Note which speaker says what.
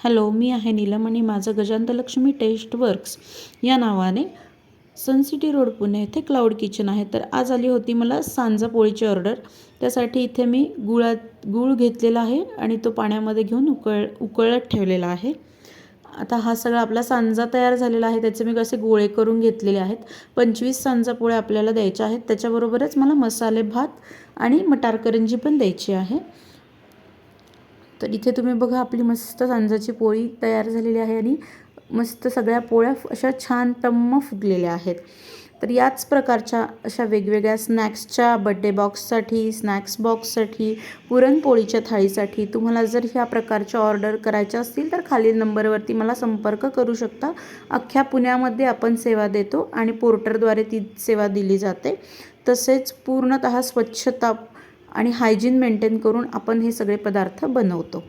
Speaker 1: Hello, मी आहे नीलम आणि माझं गजांतलक्ष्मी टेस्ट वर्क्स या नावाने सन सिटी रोड पुणे येथे क्लाउड किचन आहे. तर आज आली होती मला सांजा पोळीची ऑर्डर. त्यासाठी इथे मी गूळ घेतलेला आहे आणि तो पाण्यामध्ये घेऊन उकळत ठेवलेला आहे. आता हा सगळा आपला सांजा तयार झालेला आहे. त्याचे मी कसे गोळे करून घेतलेले आहेत. 25 सांजा पोळ्या आपल्याला द्यायच्या आहेत. त्याच्याबरोबरच मला मसाले भात आणि मटार करंजी पण द्यायची आहे. तर इथे तुम्ही बघा, आपली मस्त सांजाची पोळी तयार झालेली आहे आणि मस्त सगळ्या पोळ्या अशा छान टम्म फुगलेल्या आहेत. तर याच प्रकारच्या अशा वेगवेगळ्या स्नॅक्सच्या बड्डे बॉक्ससाठी, स्नॅक्स बॉक्ससाठी, पुरणपोळीच्या थाळीसाठी तुम्हाला जर ह्या प्रकारच्या ऑर्डर करायच्या असतील तर खालील नंबरवरती मला संपर्क करू शकता. अख्ख्या पुण्यामध्ये आपण सेवा देतो आणि पोर्टरद्वारे ती सेवा दिली जाते. तसेच पूर्णतः स्वच्छता आणि हायजीन मेंटेन करून आपण हे सगळे पदार्थ बनवतो.